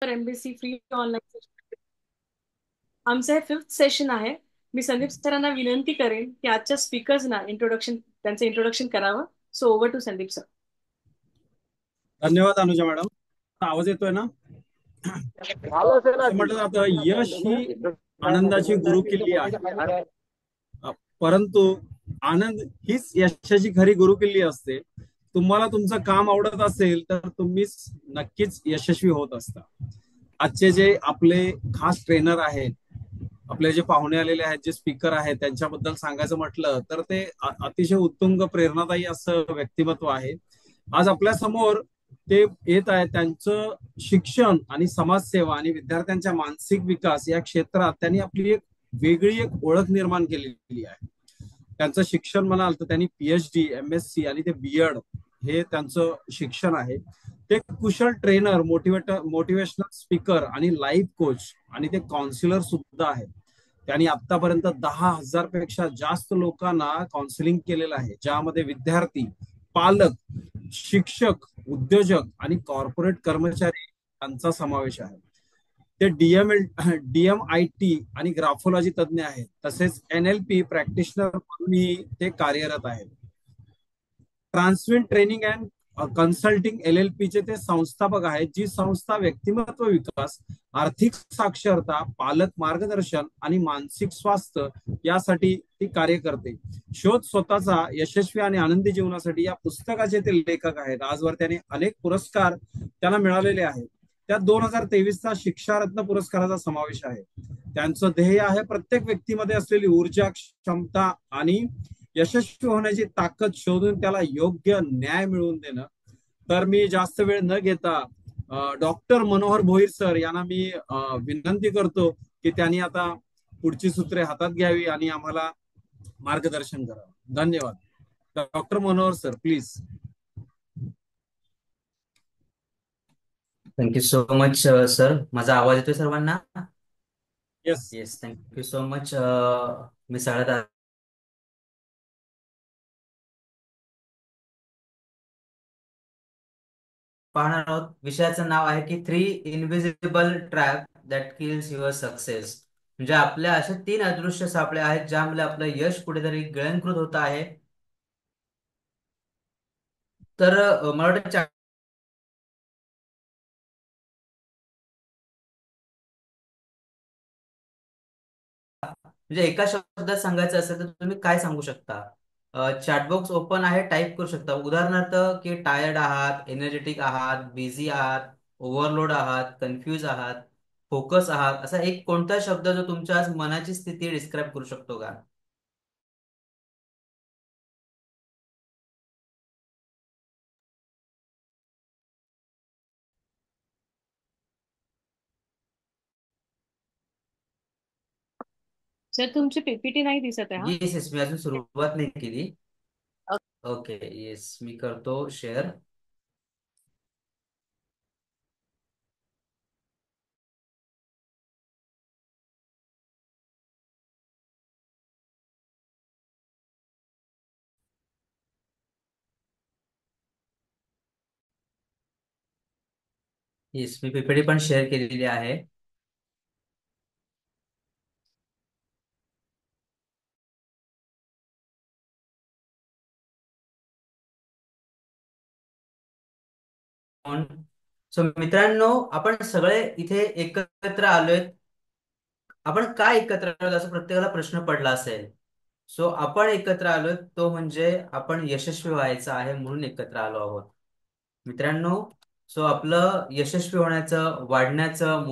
MBC free online session आमचं हे 5th session आहे. मी संदीप सरांना विनंती करेन की आजच्या स्पीकर्सना त्यांचं इंट्रोडक्शन करावं. So over to Sandeep sir. धन्यवाद अनुजा मॅडम. आवाज येतोय ना? असं म्हटलं जातं, यश ही आनंदाची गुरुकिल्ली आहे. परंतु आनंद हीच यशाची खरी गुरुकिल्ली असते. तुम्हाला तुमचं काम आवडत असेल तर तुम्हीच नक्कीच यशस्वी होत असता. आजचे जे आपले खास ट्रेनर आहेत, आपले जे पाहुणे आलेले आहेत, जे स्पीकर आहेत, त्यांच्याबद्दल सांगायचं म्हटलं तर ते अतिशय उत्तुंग प्रेरणादायी असं व्यक्तिमत्व आहे. आज आपल्या समोर ते येत आहेत. त्यांचं शिक्षण आणि समाजसेवा आणि विद्यार्थ्यांच्या मानसिक विकास या क्षेत्रात त्यांनी आपली एक वेगळी एक ओळख निर्माण केलेली आहे. त्यांचं शिक्षण म्हणाल तर त्यांनी PhD, MSc आणि ते BEd हे त्यांचं शिक्षण आहे. ते कुशल ट्रेनर, मोटिवेशनल स्पीकर आणि लाईफ कोच आणि ते काउन्सिलर सुद्धा आहेत. त्यांनी आतापर्यंत 10,000 पेक्षा जास्त लोकांना काउन्सिलिंग केलेलं आहे, ज्यामध्ये विद्यार्थी, पालक, शिक्षक, उद्योजक आणि कॉर्पोरेट कर्मचारी यांचा समावेश आहे. ते DMIT आणि ग्राफोलॉजी तज्ज्ञ आहेत. तसेच NLP प्रॅक्टिशनर म्हणूनही ते कार्यरत आहेत. ट्रान्सविन ट्रेनिंग अँड कन्सल्टिंग LLP चे ते संस्थापक आहेत, जी संस्था व्यक्तिमत्व विकास, आर्थिक साक्षरता, पालक मार्गदर्शन आणि मानसिक स्वास्थ्य यासाठी ती कार्य करते. शोध स्वतःचा यशस्वी आणि आनंदी जीवनासाठी या पुस्तकाचे ते लेखक आहेत. आजवर त्याने अनेक पुरस्कार त्यांना मिळालेले आहेत. त्यात 2023चा शिक्षारत्न पुरस्काराचा समावेश आहे. त्यांचं ध्येय आहे प्रत्येक व्यक्तीमध्ये असलेली ऊर्जा, क्षमता आणि यशस्वी होण्याची ताकद शोधून त्याला योग्य न्याय मिळवून देणं. तर मी जास्त वेळ न घेता डॉक्टर मनोहर भोईर सर यांना मी विनंती करतो की त्यांनी आता पुढची सूत्रे हातात घ्यावी आणि आम्हाला मार्गदर्शन करावं. धन्यवाद. Doctor Manohar sir, please. Thank you so much sir. माझा आवाज येतोय सर्वांना? Yes. Yes, thank you so much. मी सगळ्यात पाहणार आहोत. विषयाचं नाव आहे की 3 invisible trap that kills your success. म्हणजे आपल्या अशा 3 अदृश्य सापळे आहेत ज्यामुळे आपलं यश कुठेतरी गिळंकृत होत आहे. तर मला वाटतं म्हणजे एका शब्दात सांगायचं असेल तर तुम्ही काय सांगू शकता? चॅटबॉक्स ओपन आहे, टाईप करू शकता. उदाहरणार्थ की टायर्ड आहात, एनर्जेटिक आहात, बिझी आहात, ओव्हरलोड आहात, कन्फ्यूज आहात, फोकस आहात, असा एक कोणता शब्द जो तुमच्या आज मनाची स्थिती डिस्क्राईब करू शकतो का? सर तुमची PPT नाही दिसत आहे. हा. येस येस, मी अजून सुरुवात नाही केली. ओके, येस, मी करतो शेअर. येस, मी PPT पण शेअर केलेली आहे. सो मित्रांनो, आपण सगळे इथे एकत्र आलोय. आपण का एकत्र आलोय असं प्रत्येकाला प्रश्न पडला असेल. सो आपण एकत्र आलोय तो म्हणजे आपण यशस्वी व्हायचं आहे म्हणून एकत्र आलो आहोत मित्रांनो. सो आपलं यशस्वी होण्याचं, वाढण्याचं,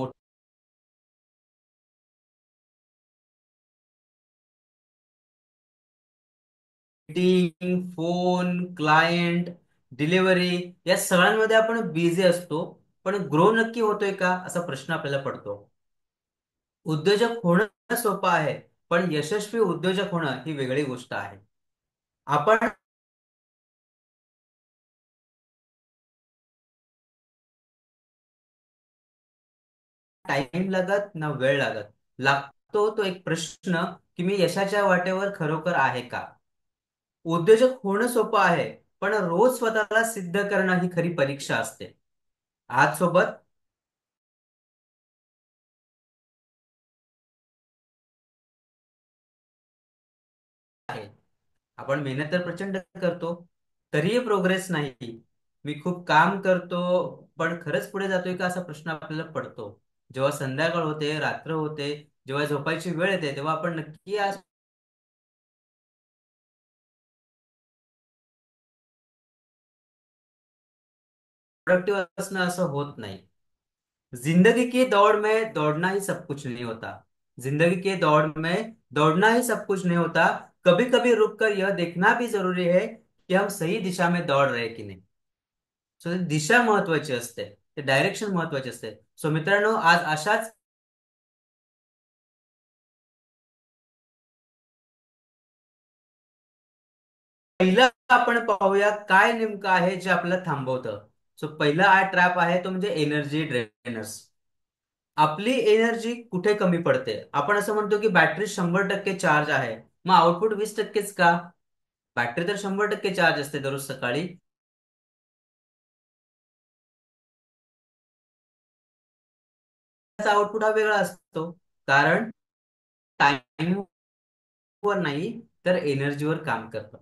मीटिंग, फोन, क्लायंट, डिलिव्हरी या सगळ्यांमध्ये आपण बिझी असतो. पण ग्रो नक्की होतोय का असा प्रश्न आपल्याला पडतो. उद्योजक होणं सोपं आहे, पण यशस्वी उद्योजक होणं ही वेगळी गोष्ट आहे. आपण टाइम लागत ना वेळ लागत. लागतो तो एक प्रश्न की मी यशाच्या वाटेवर खरोखर आहे का. उद्योजक होणं सोपं आहे, पण रोज स्वतःला सिद्ध करणं ही खरी परीक्षा असते. आज सोबत आपण मेहनत तर प्रचंड करतो, तरीही प्रोग्रेस नाही. मी खूप काम करतो, पण खरंच पुढे जातोय का, असा प्रश्न आपल्याला पडतो. जेव्हा संध्याकाळ होते, रात्र होते, जेव्हा झोपायची वेळ येते, तेव्हा आपण नक्की आज प्रोडक्टिव्ह असणं असं होत नाही. जिंदगी की दौड़ में दौड़ना ही सब कुछ नहीं होता. जिंदगी के दौड़ में दौड़ना ही सब कुछ नहीं होता. कभी कभी रुक कर यह देखना भी जरूरी है की हम सही दिशा में दौड़ रहे की नाही. सो दिशा महत्वाची असते, ते डायरेक्शन महत्वाचे असते. सो मित्रांनो, आज अशाच पहिलं आपण पाहूया काय नेमकं आहे जे आपल्याला थांबवतं. सो पहिला हा ट्रॅप आहे तो म्हणजे एनर्जी ड्रेनर्स. आपली एनर्जी कुठे कमी पडते? आपण असं म्हणतो की बॅटरी 100% चार्ज आहे, मग आउटपुट 20%च का? बॅटरी तर 100% चार्ज असते दररोज सकाळी, त्याचा आउटपुट हा वेगळा असतो. कारण टाइमवर नाही, तर एनर्जीवर काम करतं.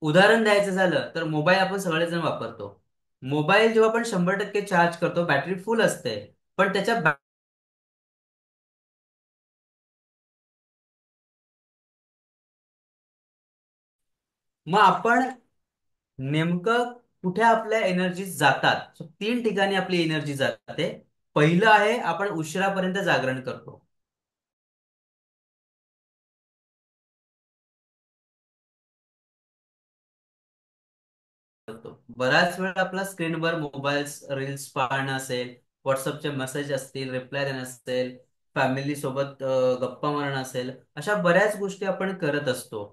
उदाहरण द्यायचं झालं तर मोबाईल आपण सगळेजण वापरतो. मोबाईल जेव्हा आपण 100% चार्ज करतो, बॅटरी फुल असते, पण त्याच्या मग आपण नेमकं कुठे आपल्या एनर्जी जातात? So, 3 ठिकाणी आपली एनर्जी जाते. पहिलं आहे, आपण उशिरापर्यंत जागरण करतो. बराच वेळ आपला स्क्रीनवर मोबाईल रील्स पाहणं असेल, व्हॉट्सअपचे मेसेज असतील, रिप्लाय देणं असेल, फॅमिली सोबत गप्पा मारणं असेल, अशा बऱ्याच गोष्टी आपण करत असतो.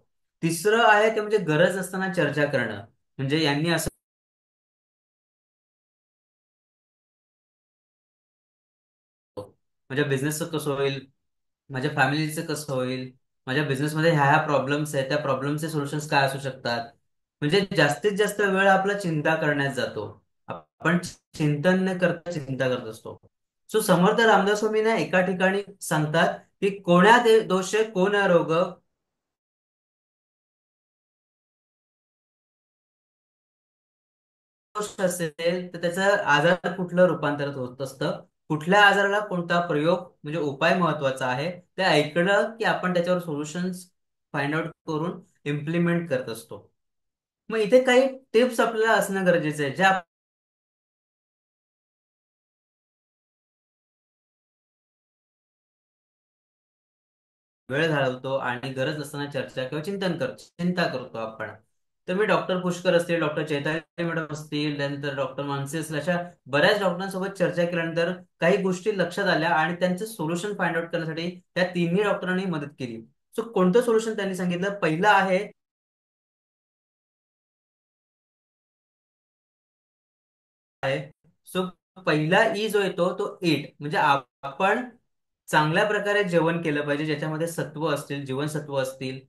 तिसरं आहे ते म्हणजे गरज असताना चर्चा करणं. म्हणजे यांनी असं, माझ्या बिझनेसचं कसं होईल, माझ्या फॅमिलीचं कसं होईल, माझ्या बिझनेसमध्ये ह्या ह्या प्रॉब्लेम्स आहेत, त्या प्रॉब्लेमचे सोल्युशन्स काय असू शकतात. म्हणजे जास्तीत जास्त वेळ आपला चिंता करण्यात जातो. आपण चिंतन न करता चिंता करत असतो. सो समर्थ रामदास स्वामी ना एका ठिकाणी सांगतात की कोण्या दोषे कोण रोग. दोष असेल तर त्याचं आजार कुठलं रूपांतरित होत असतं, कुठल्या आजाराला कोणता प्रयोग म्हणजे उपाय महत्वाचा आहे, ते ऐकलं की आपण त्याच्यावर सोल्युशन्स फाइंड आउट करून इम्प्लिमेंट करत असतो. मग इथे काही टिप्स आपल्याला असणं गरजेचं आहे, ज्या वेळ घालवतो आणि गरज नसताना चर्चा किंवा चिंता करतो आपण. तर मी डॉक्टर पुष्कर असतील, डॉक्टर चैतन्य मॅडम असतील, त्यानंतर डॉक्टर मानसी असतील, अशा बऱ्याच डॉक्टरांसोबत चर्चा केल्यानंतर काही गोष्टी लक्षात आल्या आणि त्यांचं सोल्युशन फाइंड आउट करण्यासाठी त्या तिन्ही डॉक्टरांनी मदत केली. सो कोणतं सोल्युशन त्यांनी सांगितलं? पहिलं आहे सो पहिला ई जो येतो तो एट, म्हणजे आपण चांगल्या प्रकारे जेवण केलं पाहिजे, ज्याच्यामध्ये सत्व असतील, जीवनसत्व असतील.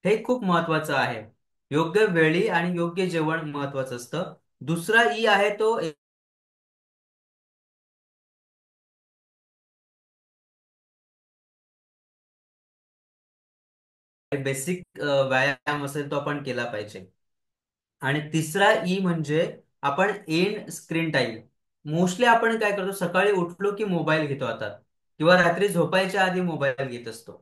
हे खूप महत्वाचं आहे. योग्य वेळी आणि योग्य जेवण महत्वाचं असतं. दुसरा ई आहे तो बेसिक व्यायाम असेल तो आपण केला पाहिजे. आणि तिसरा ई म्हणजे आपण एंड स्क्रीन टाइम. मोस्टली आपण काय करतो, सकाळी उठलो की मोबाईल घेतो हातात, किंवा रात्री झोपायच्या आधी मोबाईल घेत असतो.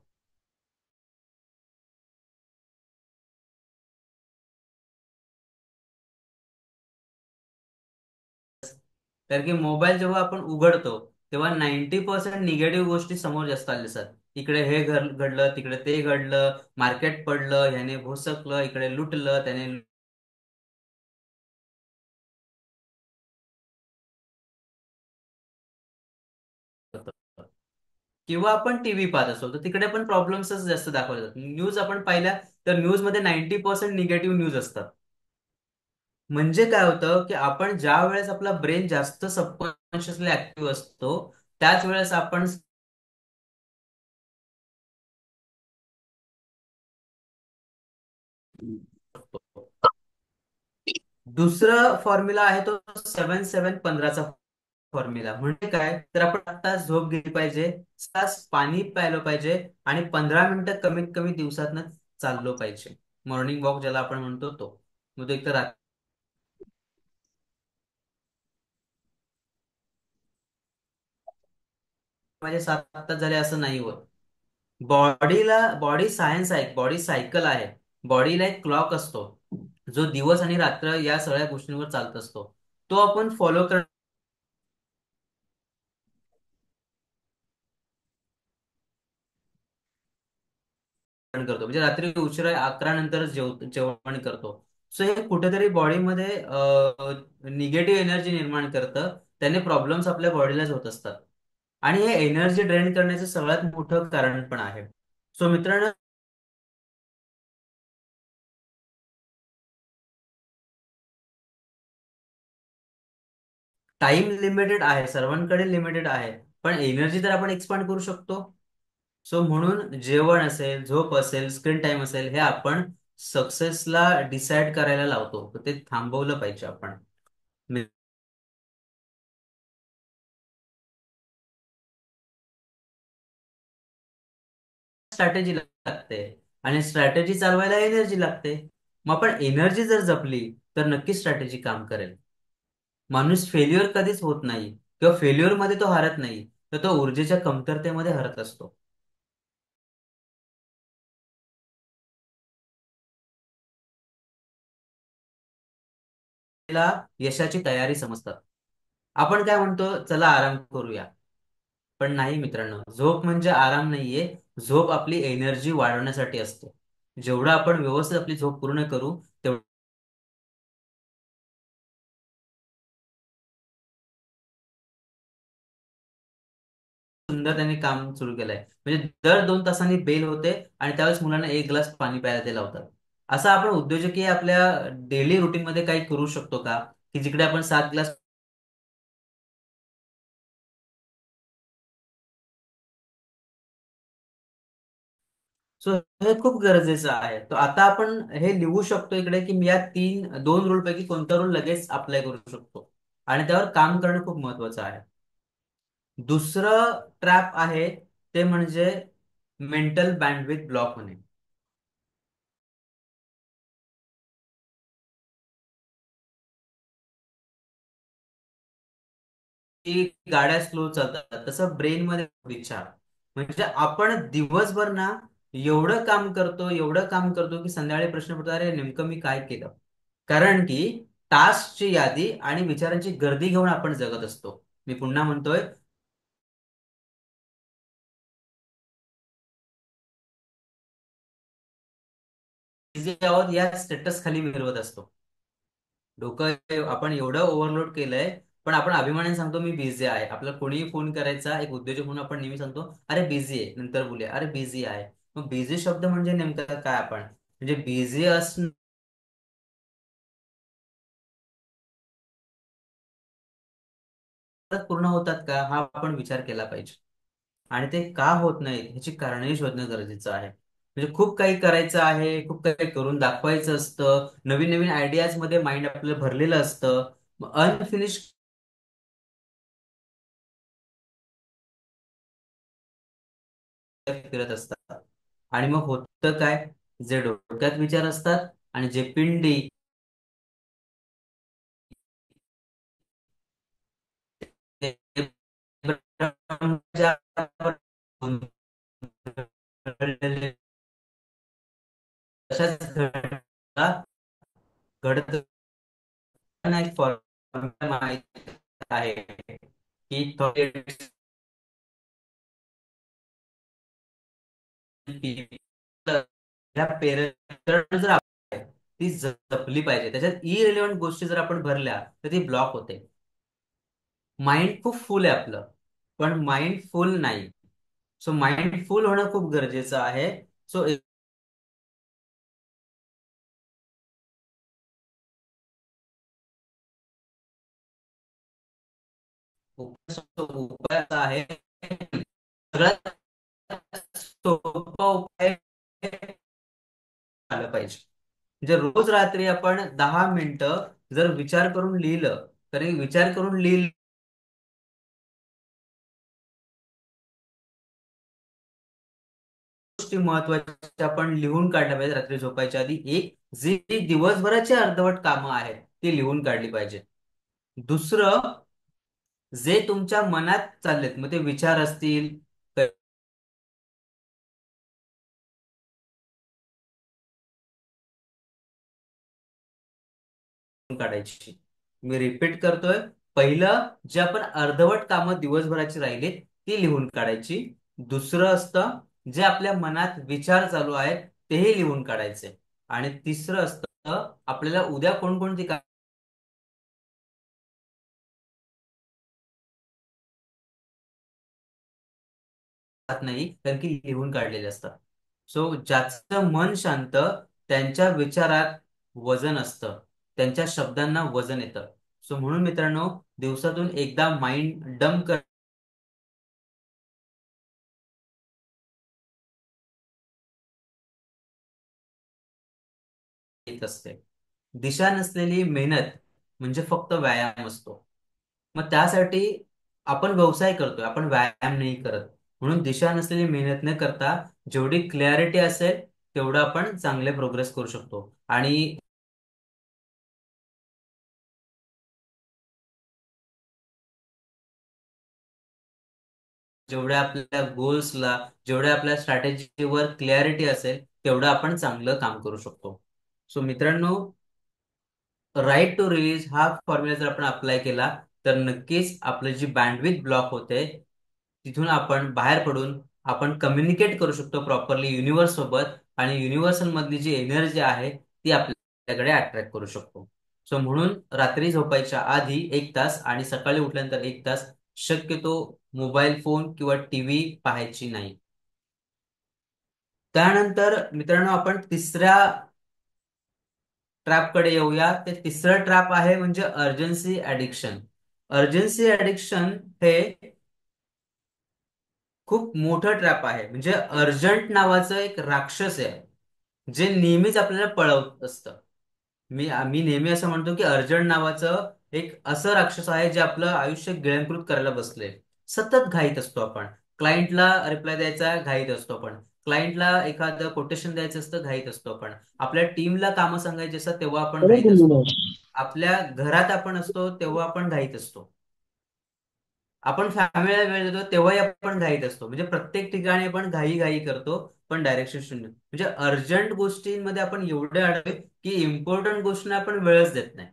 कारण की मोबाईल जेव्हा आपण उघडतो तेव्हा 90% निगेटिव्ह गोष्टी समोर जास्त आल्या असतात. इकडे हे घडलं, तिकडे ते घडलं, मार्केट पडलं, ह्याने भोसकलं, इकडे लुटलं, त्याने लुटलं. किंवा आपण टीव्ही पाहत असतो तर तिकडे पण प्रॉब्लेम्सच जास्त दाखवले जातात. न्यूज आपण पाहिल्या तर न्यूज मध्ये 90% निगेटिव्ह न्यूज असतात. म्हणजे काय होतं की आपण ज्या वेळेस आपला ब्रेन जास्त सबकॉन्शियसली ऍक्टिव्ह असतो, त्याच वेळेस आपण दुसरं फॉर्म्युला आहे तो 7-7-15चा फॉर्म्युला. म्हणजे काय तर आपण 8 तास झोप घेतली पाहिजे, 6 तास पाणी प्यायलं पाहिजे आणि 15 मिनिटं कमीत कमी दिवसातनं चाललो पाहिजे. मॉर्निंग वॉक ज्याला आपण म्हणतो तो. मग तो एक तर माझे 7 तास झाले असं नाही होत. बॉडी सायन्स आहे, बॉडी सायकल आहे. बॉडीला एक क्लॉक असतो जो दिवस आणि रात्र या सगळ्या गोष्टींवर चालत असतो. तो आपण फॉलो करतो, म्हणजे रात्री उशिरा 11 नंतरच जेवण करतो. सो हे कुठेतरी बॉडीमध्ये निगेटिव्ह एनर्जी निर्माण करतं. त्याने प्रॉब्लेम्स आपल्या बॉडीलाच होत असतात. आणि हे एनर्जी ड्रेन करण्याचं सगळ्यात मोठं कारण पण आहे. सो मित्रांनो, टाइम लिमिटेड आहे, सर्वांकडे लिमिटेड आहे. पण एनर्जी तर आपण एक्सपांड करू शकतो. सो म्हणून जेवण असेल, झोप असेल, स्क्रीन टाइम असेल, हे आपण सक्सेसला डिसाईड करायला लावतो. तर ते थांबवलं पाहिजे आपण. स्ट्रॅटेजी लागते आणि स्ट्रॅटेजी चालवायला एनर्जी लागते. मग आपण एनर्जी जर जपली तर नक्की स्ट्रॅटेजी काम करेल. माणूस फेल्युअर कधीच होत नाही किंवा फेल्युअर मध्ये तो हरत नाही, तर तो ऊर्जेच्या कमतरतेमध्ये हरत असतो. त्याला यशाची तयारी समजतात. आपण काय म्हणतो, चला आराम करूया. पण नाही मित्रांनो, झोप म्हणजे आराम नाहीये. झोप आपली एनर्जी वाढवण्यासाठी असतो. जेवढं आपण व्यवस्थित आपली झोप पूर्ण करू, तेवढं सुंदर त्यांनी काम सुरू केलंय. म्हणजे दर 2 तासांनी बेल होते आणि त्यावेळेस मुलांना 1 ग्लास पाणी प्यायला ते लावतात. असं आपण उद्योजकीय आपल्या डेली रुटीन मध्ये काही करू शकतो का, की जिकडे आपण 7 ग्लास. सो हे खूप गरजेचं आहे. तर आता आपण हे लिहू शकतो इकडे, की मी या 2 रूल पैकी कोणता रूल लगेच अप्लाय करू शकतो आणि त्यावर काम करणं खूप महत्वाचं आहे. दुसरं ट्रॅप आहे ते म्हणजे मेंटल बँडविथ ब्लॉक होणे. की गाड्या स्लो चालतात तसं ब्रेन मध्ये विचार. म्हणजे आपण दिवसभर ना एवढं काम करतो, एवढं काम करतो, की संध्याकाळी प्रश्न पडतो, अरे नेमकं मी काय केलं. कारण की टास्कची यादी आणि विचारांची गर्दी घेऊन आपण जगत असतो. मी पुन्हा म्हणतोय, बिझी आहोत या स्टेटस खाली मिरवत असतो. डोकं आपण एवढं ओव्हरलोड केलंय. पण आपण अभिमानाने सांगतो मी बिझी आहे. आपल्याला कोणीही फोन करायचा, एक उद्योजक म्हणून आपण नेहमी सांगतो, अरे बिझी आहे, नंतर बोलूया, अरे बिझी आहे. मग बिझी शब्द म्हणजे नेमकं काय, आपण म्हणजे बिझी असणं पूर्ण होतात का, हा आपण विचार केला पाहिजे. आणि ते का होत नाहीत ह्याची कारणही शोधणं गरजेचं आहे. म्हणजे खूप काही करायचं आहे, खूप काही करून दाखवायचं असतं, नवीन नवीन आयडियाज मध्ये माइंड आपलं भरलेलं असतं. अनफिनिश फिरत असतात. आणि मग होतं काय, जे डोक्यात विचार असतात आणि जे पिंडी ते तशाच घडत नाही. फॉर्म्युला माहित आहे की ह्या पेरेंट जर ती जपली पाहिजे. त्याच्यात इरिलेव्हंट गोष्टी जर आपण भरल्या तर ती ब्लॉक होते. माइंड खूप फुल आहे आपलं, पण माइंड फुल नाही. सो माइंड फुल होणं खूप गरजेचं आहे. सो उपाय असा आहे, सगळ्यात सोपा उपाय आलं पाहिजे. म्हणजे रोज रात्री आपण 10 मिनिटं जर विचार करून लिहिलं, तर विचार करून लिहिलं गोष्टी महत्वाच्या आपण लिहून काढल्या पाहिजे रात्री झोपायच्या आधी. एक, जी दिवसभराची अर्धवट कामं आहेत ती लिहून काढली पाहिजे. दुसरं, जे तुमच्या मनात चाललेत, मग ते विचार असतील, काढायची. मी रिपीट करतोय, पहिलं, जे आपण अर्धवट कामं दिवसभराची राहिलीत ती लिहून काढायची. दुसरं असतं, जे आपल्या मनात विचार चालू आहेत तेही लिहून काढायचे. आणि तिसरं असतं, आपल्याला उद्या कोणकोणती नाही, कारण की लिहून काढलेले असतात. सो ज्याचं मन शांत, त्यांच्या विचारात वजन असतं, त्यांच्या शब्दांना वजन येतं. सो म्हणून मित्रांनो, दिवसातून एकदा माइंड डंप येत असते. दिशा नसलेली मेहनत म्हणजे फक्त व्यायाम असतो. मग त्यासाठी आपण व्यवसाय करतोय, आपण व्यायाम नाही करत. म्हणून दिशा नसलेली मेहनत न करता जेवढी क्लॅरिटी असेल तेवढं आपण चांगले प्रोग्रेस करू शकतो. आणि जेवढ्या आपल्या गोल्सला, जेवढ्या आपल्या स्ट्रॅटेजीवर क्लॅरिटी असेल तेवढं आपण चांगलं काम करू शकतो. सो मित्रांनो, राईट टू रिलीज हा फॉर्म्युला जर आपण अप्लाय केला तर नक्कीच आपलं जी बँडविथ ब्लॉक होते तिथून आपण बाहेर पडून आपण कम्युनिकेट करू शकतो प्रॉपरली युनिव्हर्स सोबत, आणि युनिव्हर्सल मधली जी एनर्जी आहे ती आपल्याकडे अट्रॅक्ट करू शकतो. सो म्हणून रात्री झोपायच्या आधी 1 तास आणि सकाळी उठल्यानंतर 1 तास शक्यतो मोबाईल फोन किंवा टीव्ही पाहायची नाही. त्यानंतर मित्रांनो, आपण तिसऱ्या ट्रॅपकडे येऊया. ते तिसरं ट्रॅप आहे म्हणजे अर्जन्सी ऍडिक्शन. अर्जन्सी ऍडिक्शन हे खूप मोठं ट्रॅप आहे. म्हणजे अर्जंट नावाचं एक राक्षस आहे जे नेहमीच आपल्याला पळवत असतं. मी नेहमी असं म्हणतो की अर्जंट नावाचं एक असं राक्षस आहे जे आपलं आयुष्य गिळंकृत करायला बसले. सतत घाईत असतो आपण. क्लायंटला रिप्लाय द्यायचा घाईत असतो आपण. क्लायंटला एखादं कोटेशन द्यायचं असतं घाईत असतो आपण. आपल्या टीमला कामं सांगायची असतात तेव्हा आपण घाईत असतो. आपल्या घरात आपण असतो तेव्हा आपण घाईत असतो. आपण फॅमिलीला वेळ देतो तेव्हाही आपण घाईत असतो. म्हणजे प्रत्येक ठिकाणी आपण घाई घाई करतो, पण डायरेक्शन शून्य. म्हणजे अर्जंट गोष्टींमध्ये आपण एवढे अडकले की इम्पॉर्टंट गोष्टींना आपण वेळच देत नाही.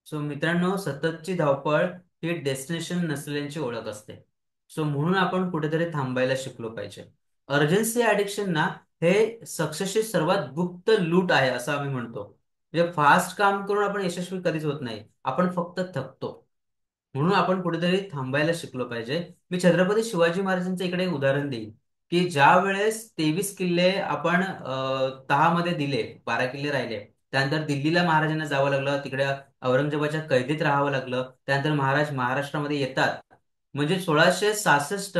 सो मित्रांनो, सततची धावपळ ही डेस्टिनेशन नसलेल्यांची ओळख असते. सो म्हणून आपण कुठेतरी थांबायला शिकलो पाहिजे. अर्जन्सी ऍडिक्शन ना, हे सक्सेसची सर्वात गुप्त लूट आहे असं आम्ही म्हणतो. म्हणजे फास्ट काम करून आपण यशस्वी कधीच होत नाही, आपण फक्त थकतो. म्हणून आपण कुठेतरी थांबायला शिकलो पाहिजे. मी छत्रपती शिवाजी महाराजांचं इकडे एक उदाहरण देईन की ज्या वेळेस 23 किल्ले आपण तहामध्ये दिले, 12 किल्ले राहिले, त्यानंतर दिल्लीला महाराजांना जावं लागलं, तिकडे औरंगजेबाच्या कैदेत राहावं लागलं. त्यानंतर महाराज महाराष्ट्रामध्ये येतात. म्हणजे 1666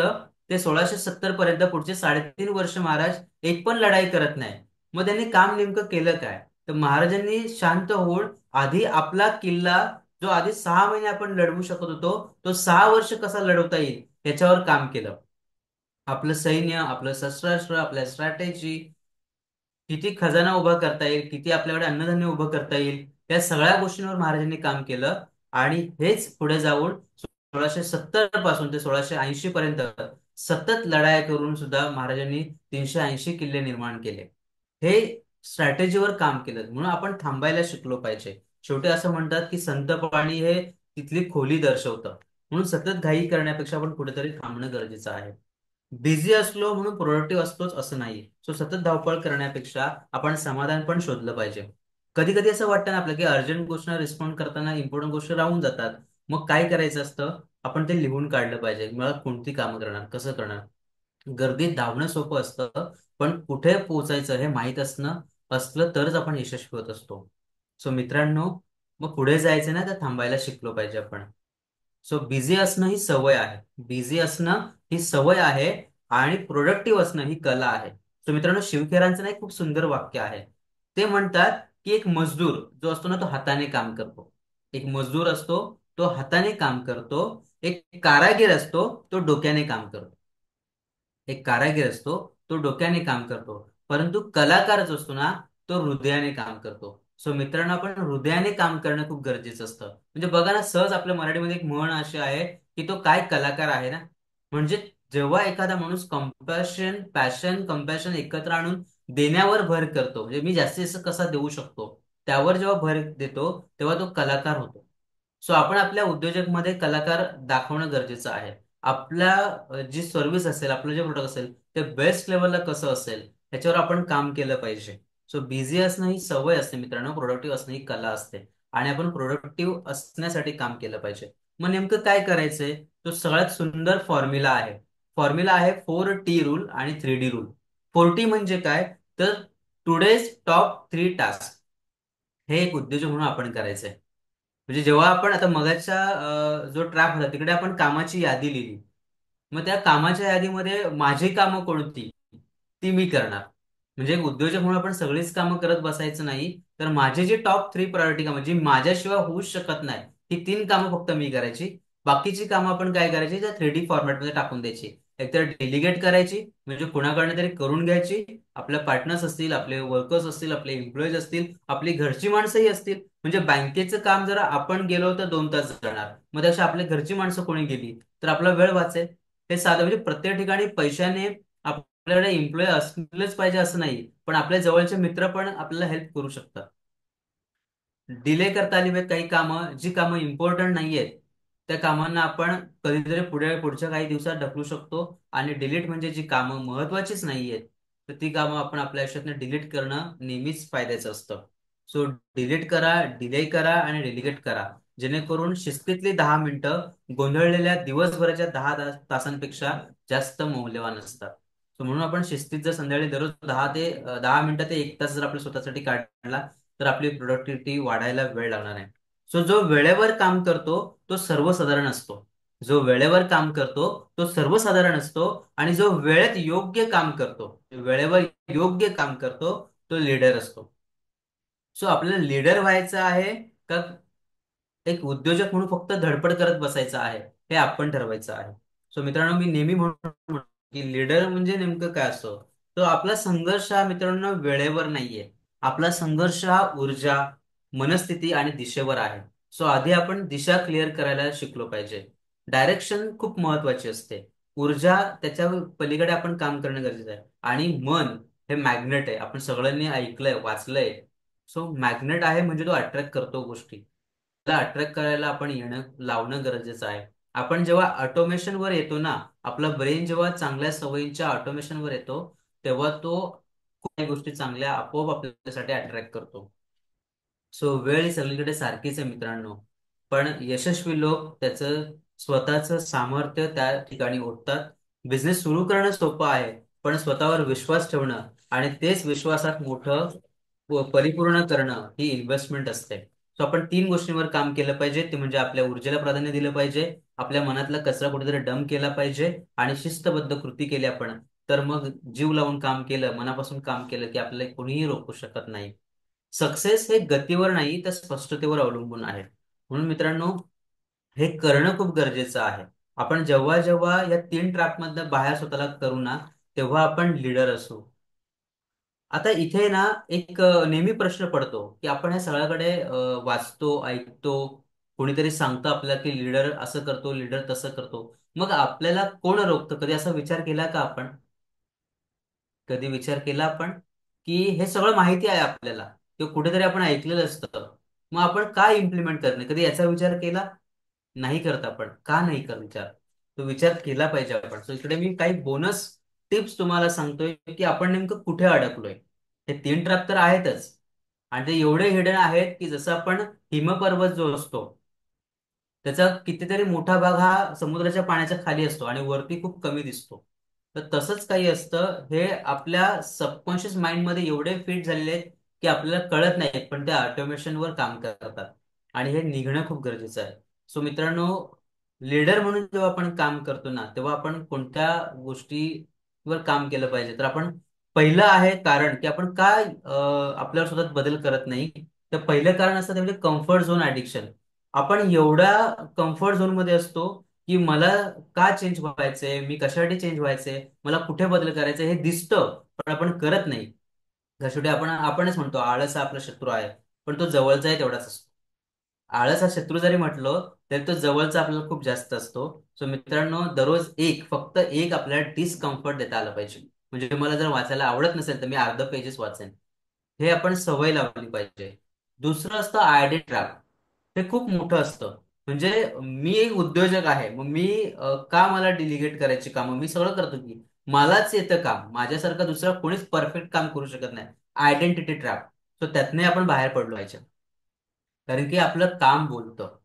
ते 1670 पर्यंत पुढचे 3.5 वर्ष महाराज एक पण लढाई करत नाही. मग त्यांनी काम नेमकं केलं काय? तर महाराजांनी शांत होऊन आधी आपला किल्ला, जो आधी 6 महिने आपण लढवू शकत होतो, तो 6 वर्ष कसा लढवता येईल याच्यावर काम केलं. आपलं सैन्य, आपलं शस्त्रास्त्र, आपल्या स्ट्रॅटेजी, किती खजाना उभा करता येईल, किती आपल्याकडे अन्नधान्य उभं करता येईल, या सगळ्या गोष्टींवर महाराजांनी काम केलं. आणि हेच पुढे जाऊन 1670 पासून ते 1680 पर्यंत सतत लढाया करून सुद्धा महाराजांनी 380 किल्ले निर्माण केले. हे स्ट्रॅटेजीवर काम केलं. म्हणून आपण थांबायला शिकलो पाहिजे. शेवटी असं म्हणतात की संत पाणी हे तिथली खोली दर्शवतं. म्हणून सतत घाई करण्यापेक्षा आपण कुठेतरी थांबणं गरजेचं आहे. बिझी असलो म्हणून प्रोडक्टिव्ह असतोच असं नाही. सो सतत धावपळ करण्यापेक्षा आपण समाधान पण शोधलं पाहिजे. कधी कधी असं वाटतं ना आपलं की अर्जंट गोष्टींना रिस्पॉन्ड करताना इम्पॉर्टंट गोष्टी राहून जातात. मग काय करायचं असतं, आपण ते लिहून काढलं पाहिजे. मला कोणती कामं करणार, कसं करणार. गर्दीत धावणं सोपं असतं, पण कुठे पोहोचायचं हे माहीत असलं तरच आपण यशस्वी होत असतो. सो मित्रांनो, मग पुढे जायचं ना तर थांबायला शिकलो पाहिजे आपण. सो बिझी असणं ही सवय आहे. बिझी असणं ही सवय आहे आणि प्रोडक्टिव्ह असणं ही कला आहे. सो मित्रांनो, शिवखेरांचं ना एक खूप सुंदर वाक्य आहे. ते म्हणतात की एक मजदूर जो असतो ना तो हाताने काम करतो. एक मजदूर असतो तो हाताने काम करतो. एक कारागीर असतो तो डोक्याने काम करतो. एक कारागीर असतो तो डोक्याने काम करतो, परंतु कलाकार जो असतो ना तो हृदयाने काम करतो. सो मित्रांनो, आपण हृदयाने काम करणं खूप गरजेचं असतं. म्हणजे बघा ना, सहज आपल्या मराठीमध्ये एक म्हण अशी आहे की तो काय कलाकार आहे ना. म्हणजे जेव्हा एखादा माणूस कंपॅशन, पॅशन, कंपॅशन एकत्र आणून देण्यावर भर करतो, म्हणजे मी जास्तीत जास्त कसा देऊ शकतो त्यावर जेव्हा भर देतो तेव्हा तो कलाकार होतो. सो आपण आपल्या उद्योजकमध्ये कलाकार दाखवणं गरजेचं आहे. आपल्या जी सर्व्हिस असेल, आपलं जे प्रोडक्ट असेल ते बेस्ट लेवलला कसं असेल ह्याच्यावर आपण काम केलं पाहिजे. सो बिझी असणं ही सवय असते मित्रांनो, प्रोडक्टिव्ह असणं ही कला असते. आणि आपण प्रोडक्टिव्ह असण्यासाठी काम केलं पाहिजे. मग नेमकं काय करायचंय? तो सगळ्यात सुंदर फॉर्म्युला आहे. फॉर्म्युला आहे 4T रूल आणि 3D रूल. 4T म्हणजे काय? तर टुडेज टॉप 3 टास्क हे एक उद्योजक म्हणून आपण करायचंय. म्हणजे जेव्हा आपण आता मगाच्या जो ट्रॅप होता तिकडे आपण कामाची यादी लिहिली. मग त्या कामाच्या यादीमध्ये माझी कामं कोणती ती मी करणार. म्हणजे एक उद्योजक म्हणून आपण सगळीच कामं करत बसायचं नाही, तर माझी जी टॉप 3 प्रायोरिटी कामं जी माझ्याशिवाय होऊच शकत नाही, ही 3 कामं फक्त मी करायची. बाकीची कामं आपण काय करायची, त्या 3D फॉर्मॅटमध्ये टाकून द्यायची. एकतर डेलिगेट करायची, म्हणजे कुणाकडनं तरी करून घ्यायची. आपल्या पार्टनर्स असतील, आपले वर्कर्स असतील, आपले एम्प्लॉईज असतील, आपली घरची माणसंही असतील. म्हणजे बँकेचं काम जर आपण गेलो तर 2 तास जाणार, मग त्यापेक्षा आपल्या घरची माणसं कोणी गेली तर आपला वेळ वाचेल. हे साधं, म्हणजे प्रत्येक ठिकाणी पैशाने आपल्याकडे एम्प्लॉय असलेच पाहिजे असं नाही, पण आपल्या जवळचे मित्र पण आपल्याला हेल्प करू शकतात. डिले करता आली पाहिजे काही कामं, जी कामं इम्पॉर्टंट नाहीयेत त्या कामांना आपण कधीतरी पुढच्या काही दिवसात ढकलू शकतो. आणि डिलीट म्हणजे जी कामं महत्वाचीच नाहीयेत तर ती कामं आपण आपल्या आयुष्यातनं डिलीट करणं नेहमीच फायद्याचं असतं. सो डिलीट करा, डिले करा आणि डेलिगेट करा, जेणेकरून शिस्तीतली 10 मिनिटं गोंधळलेल्या दिवसभराच्या 10 तासांपेक्षा जास्त मौल्यवान असतात. So म्हणून आपण शिस्तीत जर संध्याकाळी दररोज 10 मिनिटं ते 1 तास जर आपल्या स्वतःसाठी काढला तर आपली प्रोडक्टिव्हिटी वाढायला वेळ लागणार आहे. सो जो वेळेवर काम करतो तो सर्वसाधारण असतो. जो वेळेवर काम करतो तो सर्वसाधारण असतो. आणि जो वेळेत योग्य काम करतो, वेळेवर योग्य काम करतो, तो लीडर असतो. सो आपल्याला लीडर व्हायचं आहे का एक उद्योजक म्हणून फक्त धडपड करत बसायचं आहे, हे आपण ठरवायचं आहे. सो मित्रांनो, मी नेहमी म्हणतो की लीडर म्हणजे नेमकं काय असतो. तो आपला संघर्ष हा मित्रांनो वेळेवर नाहीये. आपला संघर्ष हा ऊर्जा, मनस्थिती आणि दिशेवर आहे. सो आधी आपण दिशा क्लिअर करायला शिकलो पाहिजे. डायरेक्शन खूप महत्वाची असते. ऊर्जा त्याच्या पलीकडे आपण काम करणं गरजेचं आहे. आणि मन हे मॅग्नेट आहे, आपण सगळ्यांनी ऐकलंय, वाचलंय. सो मॅग्नेट आहे म्हणजे तो अट्रॅक्ट करतो गोष्टी. त्याला अट्रॅक्ट करायला आपण येणं लावणं गरजेचं आहे. आपण जेव्हा ऑटोमेशन वर येतो ना, आपला ब्रेन जेव्हा चांगल्या सवयींच्या ऑटोमेशन वर येतो तेव्हा तो खूप काही गोष्टी चांगल्या आपोआप आपल्यासाठी अट्रॅक्ट करतो. सो वेळ ही सगळीकडे सारखीच आहे मित्रांनो, पण यशस्वी लोक त्याचं स्वतःचं सामर्थ्य त्या ठिकाणी ओततात. बिझनेस सुरू करणं सोपं आहे, पण स्वतःवर विश्वास ठेवणं आणि तेच विश्वासात मोठं परिपूर्ण करणं ही इन्व्हेस्टमेंट असते. सो आपण 3 गोष्टींवर काम केलं पाहिजे. ते म्हणजे आपल्या ऊर्जेला प्राधान्य दिलं पाहिजे, आपल्या मनातला कचरा कुठेतरी डंप केला पाहिजे आणि शिस्तबद्ध कृती केली आपण तर मग जीव लावून काम केलं, मनापासून काम केलं की आपल्याला कोणीही रोखू शकत नाही. सक्सेस हे गतीवर नाही तर स्पष्टतेवर अवलंबून आहे. म्हणून मित्रांनो, हे करणं खूप गरजेचं आहे. आपण जेव्हा जेव्हा या 3 ट्रॅपमधनं बाहेर स्वतःला करू ना, तेव्हा आपण लीडर असू. आता इथे ना एक नेहमी प्रश्न पडतो की आपण ह्या सगळ्याकडे वाचतो, ऐकतो, कोणीतरी सांगतं आपल्याला की लीडर असं करतो, लीडर तसं करतो. मग आपल्याला कोण रोखतं? कधी असा विचार केला का आपण? कधी विचार केला आपण की हे सगळं माहिती आहे आपल्याला किंवा कुठेतरी आपण ऐकलेलं असतं, मग आपण काय इम्प्लिमेंट करणे, कधी याचा विचार केला? नाही करत आपण. का नाही कर विचार? तो विचार केला पाहिजे आपण. सो इकडे मी काही बोनस टिप्स तुम्हाला सांगतोय की आपण नेमकं कुठे अडकलोय. हे 3 ट्रॅप तर आहेतच आणि ते एवढे हिडन आहेत की जसं आपण हिमपर्वत जो असतो त्याचा कितीतरी मोठा भाग हा समुद्राच्या पाण्याच्या खाली असतो आणि वरती खूप कमी दिसतो. तर तसंच काही असतं, हे आपल्या सबकॉन्शियस माइंड मध्ये एवढे फिट झालेले आहेत की आपल्याला कळत नाही, पण ते ऑटोमेशन वर काम करतात. आणि हे निघणं खूप गरजेचं आहे. सो मित्रांनो, लीडर म्हणून जेव्हा आपण काम करतो ना तेव्हा आपण कोणत्या गोष्टीवर काम केलं पाहिजे, तर आपण पहिलं आहे कारण की आपण काय आपल्यावर स्वतः बदल करत नाही. तर पहिलं कारण असतं ते म्हणजे कम्फर्ट झोन ऍडिक्शन. आपण एवढ्या कम्फर्ट झोन मध्ये असतो की मला का चेंज व्हायचंय, मी कशासाठी चेंज व्हायचंय, मला कुठे बदल करायचा हे दिसतं, पण आपण करत नाही. तर शेवटी आपणच म्हणतो आळस हा आपला शत्रू आहे, पण तो जवळचा आहे तेवढाच असतो. आळस हा शत्रू जरी म्हटलो तरी तो जवळचा आपल्याला खूप जास्त असतो. सो मित्रांनो, दररोज फक्त एक आपल्याला डिस्कम्फर्ट देता आलं पाहिजे. म्हणजे मला जर वाचायला आवडत नसेल तर मी अर्ध पेजेस वाचेन, हे आपण सवय लावली पाहिजे. दुसरं असतं आयडिया ट्रॅप. हे खूप मोठं असतं. म्हणजे मी एक उद्योजक आहे, मग मी का मला डिलिगेट करायची कामं मी सगळं करतो की मलाच येतं काम, माझ्यासारखं दुसरं कोणीच परफेक्ट काम करू शकत नाही. Identity trap. सो त्यातने आपण बाहेर पडलो पाहिजे. कारण की आपलं काम बोलतं.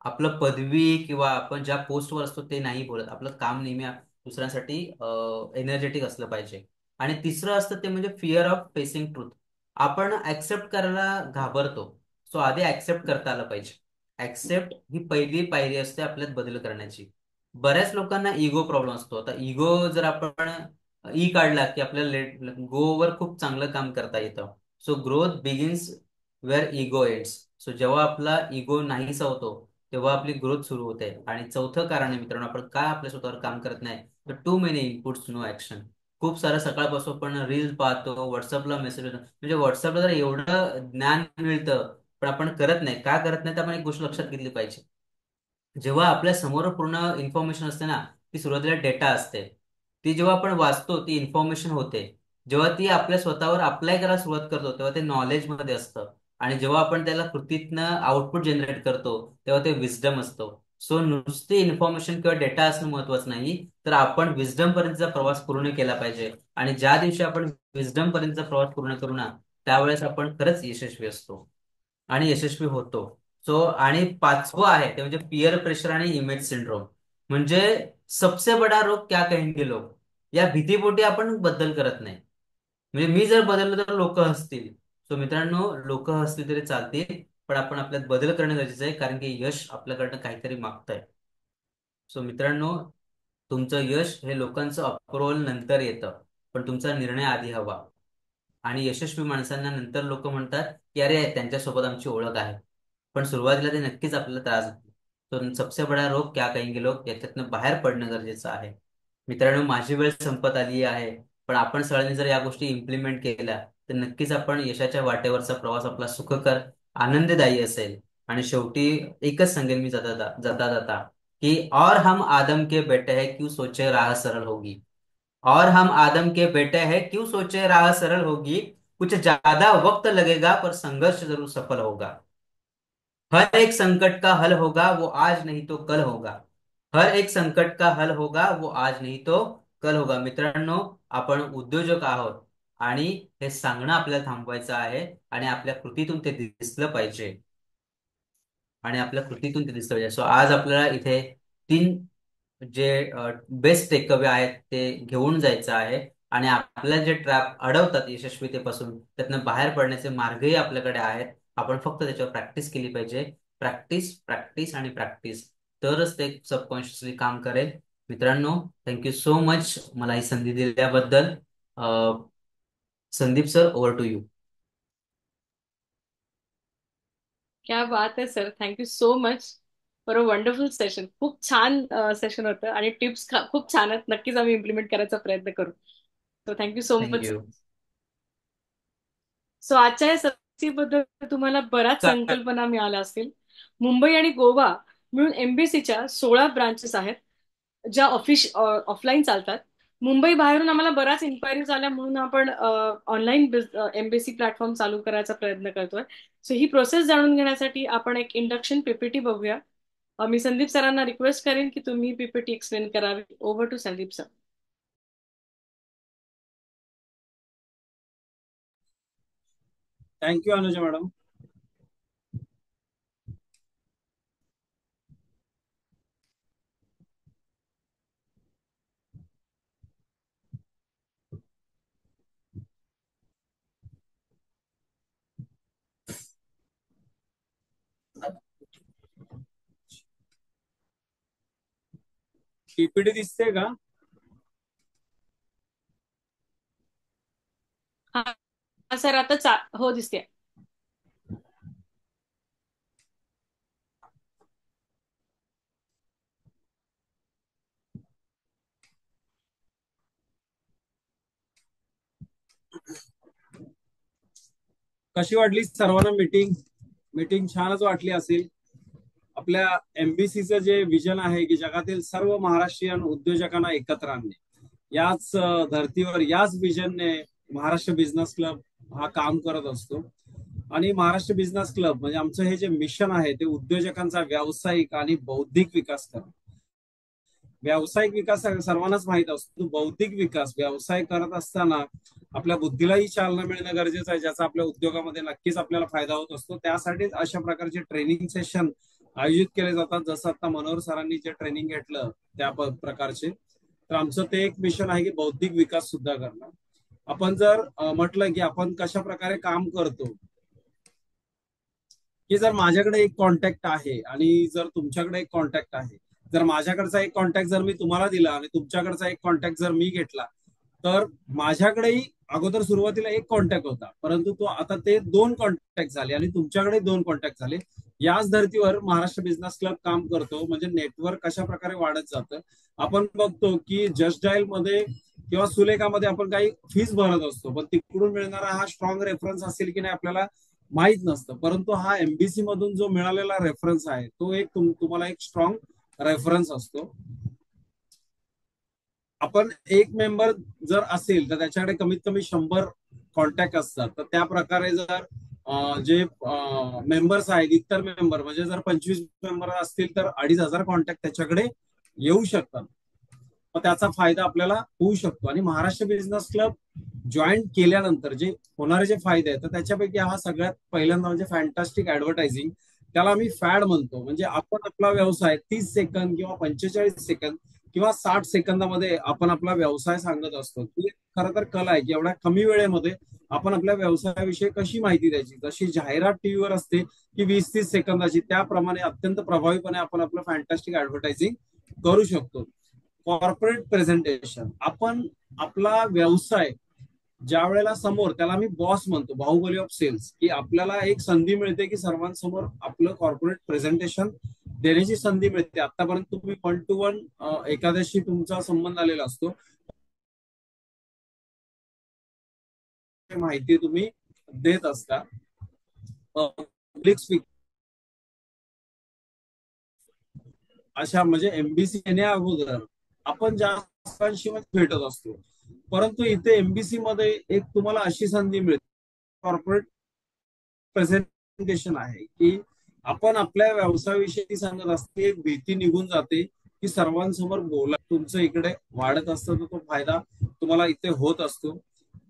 आपलं पदवी किंवा आपण ज्या पोस्टवर असतो ते नाही बोलत. आपलं काम नेहमी दुसऱ्यांसाठी एनर्जेटिक असलं पाहिजे. आणि तिसरं असतं ते म्हणजे फिअर ऑफ फेसिंग ट्रूथ. आपण ऍक्सेप्ट करायला घाबरतो. सो आधी ऍक्सेप्ट करता आलं पाहिजे. ऍक्सेप्ट ही पहिली पायरी असते आपल्यात बदल करण्याची. बऱ्याच लोकांना इगो प्रॉब्लेम असतो. आता इगो जर आपण काढला की आपल्याला गो वर खूप चांगलं काम करता येतं. So growth begins where ego ends. सो जेव्हा आपला इगो नाहीसा होतो तेव्हा आपली ग्रोथ सुरू होते. आणि चौथं कारण आहे मित्रांनो, आपण काय आपल्या स्वतःवर काम करत नाही, तर too many inputs no action. खूप सारं सकाळपासून आपण रील पाहतो, व्हॉट्सअपला मेसेज होतो. म्हणजे व्हॉट्सअपला जर एवढं ज्ञान मिळतं पण आपण करत नाही. का करत नाही तर आपण एक गोष्ट लक्षात घेतली पाहिजे. जेव्हा आपल्या समोर पूर्ण इन्फॉर्मेशन असते ना, ती सुरुवातीला डेटा असते. ती जेव्हा आपण वाचतो ती इन्फॉर्मेशन होते. जेव्हा ती आपल्या स्वतःवर अप्लाय करायला सुरुवात करतो तेव्हा ते नॉलेज मध्ये असतं. आणि जेव्हा आपण त्याला कृतीतनं आउटपुट जनरेट करतो तेव्हा ते विस्डम असतो. सो नुसती इन्फॉर्मेशन किंवा डेटा असणं महत्वाचं नाही, तर आपण विस्डम पर्यंतचा प्रवास पूर्ण केला पाहिजे. आणि ज्या दिवशी आपण विस्डम पर्यंतचा प्रवास पूर्ण करू ना, त्यावेळेस आपण खरंच यशस्वी असतो आणि यशस्वी होतो. सो आणि पाचवं आहे ते म्हणजे पियर प्रेशर आणि इमेज सिंड्रोम. म्हणजे सबसे बडा रोग क्या कहेंगे लोग, या भीतीपोटी आपण बदल करत नाही. म्हणजे मी जर बदललो तर लोक हसतील. सो मित्रांनो, लोक हसतील तरी चालतील, पण आपण आपल्यात बदल करणं गरजेचं आहे, कारण की यश आपल्याकडनं काहीतरी मागतंय. सो मित्रांनो, तुमचं यश हे लोकांचं अप्रुव्हल नंतर येतं, पण तुमचा निर्णय आधी हवा. आणि यशस्वी माणसांना नंतर लोक म्हणतात की अरे त्यांच्यासोबत आमची ओळख आहे, पण सुरुवातीला ते नक्कीच आपल्याला त्रास देतील. तो सबसे बडा रोग क्या कहेंगे लोग, याच्यातनं बाहेर पडणं गरजेचं आहे. मित्रांनो, माझी वेळ संपत आली आहे, पण आपण सगळ्यांनी जर या गोष्टी इम्प्लिमेंट केल्या तर नक्कीच आपण यशाच्या वाटेवरचा प्रवास आपला सुखकर, आनंददायी असेल. आणि शेवटी एकच सांगेन मी जाता जाता जाता की और हम आदम के बेटे हैं क्यों सोचे राह सरल होगी. और हम आदम के बेटे हैं क्यों सोचे राह सरल होगी. कुछ ज्यादा वक्त लगेगा पर संघर्ष जरूर सफल होगा. हर एक संकट का हल होगा वो आज नहीं तो कल होगा. हर एक संकट का हल होगा वो आज नहीं तो कल होगा. मित्रांनो, आपण उद्योजक आहोत आणि हे सांगणं आपल्याला थांबवायचं आहे. आणि आपल्या कृतीतून ते दिसलं पाहिजे. आणि आपल्या कृतीतून ते दिसलं पाहिजे. सो आज आपल्याला इथे 3 जे बेस्ट टेकअवे आहेत ते घेऊन जायचं आहे. आणि आपल्याला जे ट्रॅप अडवतात यशस्वीतेपासून त्यातनं बाहेर पडण्याचे मार्गही आपल्याकडे आहेत. आपण फक्त त्याच्यावर प्रॅक्टिस केली पाहिजे. प्रॅक्टिस, प्रॅक्टिस आणि प्रॅक्टिस, तरच ते सबकॉन्शियसली काम करेल. मित्रांनो, थँक्यू सो मच मला ही संधी दिल्याबद्दल. Sandeep sir, over to you. क्या बात आहे sir, thank you so much for a wonderful session. खूप छान सेशन होतं आणि टिप्स खूप छान आहेत. नक्कीच आम्ही इम्प्लिमेंट करायचा प्रयत्न करू. So thank you so much. Thank you. So आजच्या या बद्दल तुम्हाला बऱ्याच संकल्पना मिळाल्या असतील. मुंबई आणि गोवा मिळून एमबीसीच्या 16 ब्रांचेस आहेत, ज्या ऑफलाईन चालतात. मुंबई बाहेरून आम्हाला बऱ्याच इन्क्वायरीज आल्या, म्हणून आपण ऑनलाईन एमबीसी प्लॅटफॉर्म चालू करायचा प्रयत्न करतोय. सो ही प्रोसेस जाणून घेण्यासाठी आपण एक इंडक्शन पीपीटी बघूया. मी संदीप सरांना रिक्वेस्ट करेन की तुम्ही पीपीटी एक्सप्लेन करावी. Over to Sandeep sir. Thank you Anuja madam. PPT दिसते का? हा सर, आता हो, दिसते. कशी वाटली सर्वांना मीटिंग? मीटिंग छानच वाटली असेल. आपल्या एमबीसीचं जे विजन आहे की जगातील सर्व महाराष्ट्रीयन उद्योजकांना एकत्र आणणे, याच धर्तीवर याच विजनने महाराष्ट्र बिझनेस क्लब हा काम करत असतो. आणि महाराष्ट्र बिझनेस क्लब म्हणजे आमचं हे जे मिशन आहे ते उद्योजकांचा व्यावसायिक आणि बौद्धिक विकास करणं. व्यावसायिक विकास सर्वांनाच माहित असतो, बौद्धिक विकास व्यवसाय करत असताना आपल्या बुद्धीलाही चालना मिळणं गरजेचं आहे, ज्याचा आपल्या उद्योगामध्ये नक्कीच आपल्याला फायदा होत असतो. त्यासाठीच अशा प्रकारचे ट्रेनिंग सेशन आयोजित केले जातात, जसं आता मनोहर सरांनी जे ट्रेनिंग घेतलं त्या प्रकारचे. तर आमचं ते एक मिशन आहे की बौद्धिक विकास सुद्धा करणं. आपण जर म्हटलं की आपण कशा प्रकारे काम करतो, की जर माझ्याकडे एक कॉन्टॅक्ट आहे आणि जर तुमच्याकडे एक कॉन्टॅक्ट आहे, जर माझ्याकडचा एक कॉन्टॅक्ट जर मी तुम्हाला दिला आणि तुमच्याकडचा एक कॉन्टॅक्ट जर मी घेतला, तर माझ्याकडेही अगोदर सुरुवातीला एक कॉन्टॅक्ट होता, परंतु तो आता ते 2 कॉन्टॅक्ट झाले आणि तुमच्याकडे 2 कॉन्टॅक्ट झाले. याच धर्तीवर महाराष्ट्र बिझनेस क्लब काम करतो. म्हणजे नेटवर्क कशा प्रकारे वाढत जातं. आपण बघतो की जस्ट डायल मध्ये किंवा सुलेखामध्ये आपण काही फीस भरत असतो, पण तिकडून मिळणारा हा स्ट्रॉंग रेफरन्स असेल की नाही आपल्याला माहित नसतं, परंतु हा एमबीसी मधून जो मिळालेला रेफरन्स आहे तो एक तुम्हाला एक स्ट्रॉंग रेफरन्स असतो. आपण एक मेंबर जर असेल तर त्याच्याकडे कमीत कमी 100 कॉन्टॅक्ट असतात. तर त्या प्रकारे जर जे मेंबर्स आहेत इतर मेंबर म्हणजे जर 25 मेंबर असतील तर 2500 कॉन्टॅक्ट त्याच्याकडे येऊ शकतात. मग त्याचा फायदा आपल्याला होऊ शकतो. आणि महाराष्ट्र बिझनेस क्लब जॉईन केल्यानंतर जे होणारे जे फायदे आहेत तर त्याच्यापैकी हा सगळ्यात पहिल्यांदा म्हणजे फॅन्टास्टिक ऍडव्हर्टायझिंग. त्याला आम्ही फॅड म्हणतो. म्हणजे आपण आपला व्यवसाय 30 सेकंद किंवा 45 सेकंद किंवा 60 सेकंदामध्ये आपण आपला व्यवसाय सांगत असतो. ती खरं तर कला आहे की एवढ्या कमी वेळेमध्ये आपण आपल्या व्यवसायाविषयी कशी माहिती द्यायची. जशी जाहिरात टीव्हीवर असते की 20-30 सेकंदाची, त्याप्रमाणे अत्यंत प्रभावीपणे आपण आपलं फॅन्टास्टिक ऍडव्हर्टायझिंग करू शकतो. Corporate presentation. आपण आपला व्यवसाय ज्या वेळेला समोर, त्याला मी बॉस म्हणतो, बाहुबली ऑफ सेल्स, की आपल्याला एक संधी मिळते की सर्वांसमोर आपलं कॉर्पोरेट प्रेझेंटेशन देण्याची संधी मिळते. आतापर्यंत तुम्ही 1-to-1 एखाद्याशी तुमचा संबंध आलेला असतो, माहिती तुम्ही देत असता. पब्लिक स्पीक अशा म्हणजे एमबीसी येण्या अगोदर आपण जास्त भेटत असतो, परंतु इथे एमबीसी मध्ये एक तुम्हाला अशी संधी मिळते, कॉर्पोरेट प्रेझेंटेशन आहे की आपण आपल्या व्यवसायाविषयी सांगत असते. एक भीती निघून जाते की सर्वांसमोर बोला, तुमचं इकडे वाढत असतं तर तो फायदा तुम्हाला इथे होत असतो.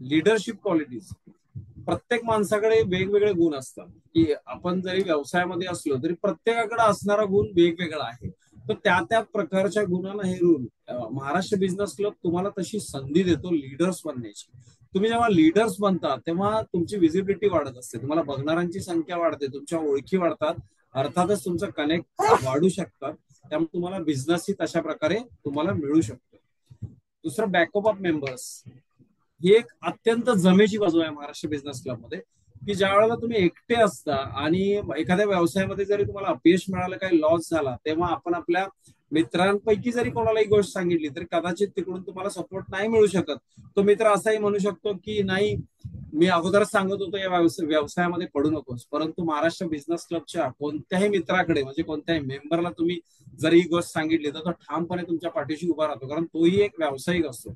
Leadership qualities. प्रत्येक माणसाकडे वेगवेगळे गुण असतात, की आपण जरी व्यवसायामध्ये असलो तरी प्रत्येकाकडे असणारा गुण वेगवेगळा आहे. तर त्या प्रकारच्या गुणांना हेरून महाराष्ट्र बिझनेस क्लब तुम्हाला तशी संधी देतो लीडर्स बनण्याची. तुम्ही जेव्हा लीडर्स बनता तेव्हा तुमची विजिबिलिटी वाढत असते, तुम्हाला बघणाऱ्यांची संख्या वाढते, तुमच्या ओळखी वाढतात, अर्थातच तुमचं कनेक्ट वाढू शकतात. त्यामुळे तुम्हाला बिझनेसही तशा प्रकारे तुम्हाला मिळू शकतो. दुसरं, बॅकअप ऑफ मेंबर्स. ही एक अत्यंत जमेची बाजू आहे महाराष्ट्र बिझनेस क्लबमध्ये, की ज्या वेळेला तुम्ही एकटे असता आणि एखाद्या व्यवसायामध्ये जरी तुम्हाला अपयश मिळालं, काही लॉस झाला, तेव्हा आपण आपल्या मित्रांपैकी जरी कोणाला एक गोष्ट सांगितली तर कदाचित तिकडून तुम्हाला सपोर्ट नाही मिळू शकत. तो मित्र असाही म्हणू शकतो की नाही, मी अगोदरच सांगत होतो या व्यवसायामध्ये पडू नकोस. परंतु महाराष्ट्र बिझनेस क्लबच्या कोणत्याही मित्राकडे म्हणजे कोणत्याही मेंबरला तुम्ही जर ही गोष्ट सांगितली तर तो ठामपणे तुमच्या पाठीशी उभा राहतो, कारण तोही एक व्यावसायिक असतो.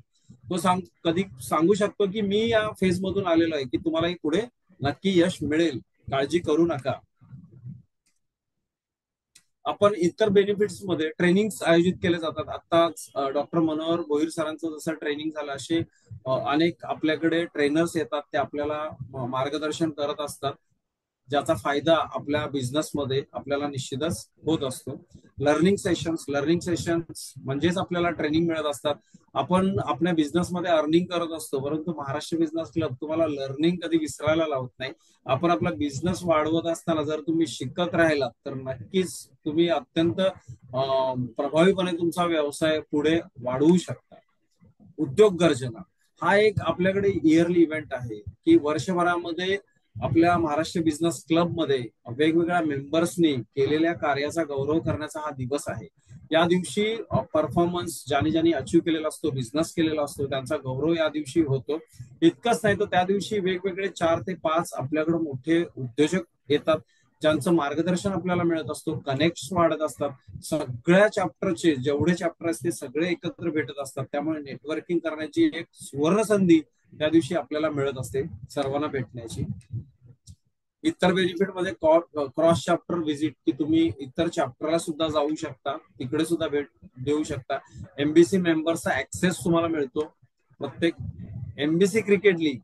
तो कधी सांगू शकतो की मी या फेज मधून आलेलो आहे, की तुम्हालाही पुढे नक्की यश मिळेल, काळजी करू नका. आपण इतर बेनिफिट्स मध्ये ट्रेनिंग आयोजित केले जातात. आताच डॉक्टर मनोहर भोईर सरांचं जसं ट्रेनिंग झालं, असे अनेक आपल्याकडे ट्रेनर्स येतात, ते आपल्याला मार्गदर्शन करत असतात, ज्याचा फायदा आपल्या बिझनेसमध्ये आपल्याला निश्चितच होत असतो. लर्निंग सेशन्स म्हणजेच आपल्याला ट्रेनिंग मिळत असतात. आपण आपल्या बिझनेसमध्ये अर्निंग करत असतो, परंतु महाराष्ट्र बिझनेस क्लब तुम्हाला लर्निंग कधी विसरायला लावत नाही. आपण आपला बिझनेस वाढवत असताना जर तुम्ही शिकत राहिलात तर नक्कीच तुम्ही अत्यंत प्रभावीपणे तुमचा व्यवसाय पुढे वाढवू शकता. उद्योग गर्जना हा एक आपल्याकडे इयरली इव्हेंट आहे, की वर्षभरामध्ये आपल्या महाराष्ट्र बिझनेस क्लब मध्ये वेगवेगळ्या मेंबर्सनी केलेल्या कार्याचा गौरव करण्याचा हा दिवस आहे. या दिवशी परफॉर्मन्स ज्याने ज्याने अचीव्ह केलेला असतो, बिझनेस केलेला असतो, त्यांचा गौरव या दिवशी होतो. इतकंच नाही तर त्या दिवशी वेगवेगळे 4 ते 5 आपल्याकडे मोठे उद्योजक येतात, ज्यांचं मार्गदर्शन आपल्याला मिळत असतो, कनेक्ट वाढत असतात. सगळ्या चॅप्टरचे जेवढे चॅप्टर असते सगळे एकत्र भेटत असतात. त्यामुळे नेटवर्किंग करण्याची एक सुवर्ण संधी त्या दिवशी आपल्याला मिळत असते सर्वांना भेटण्याची. इतर बेनिफिट मध्ये क्रॉस चॅप्टर व्हिजिट, की तुम्ही इतर चॅप्टरला सुद्धा जाऊ शकता, तिकडे सुद्धा भेट देऊ शकता. एमबीसी मेंबर्सचा ऍक्सेस तुम्हाला मिळतो. प्रत्येक एमबीसी क्रिकेट लीग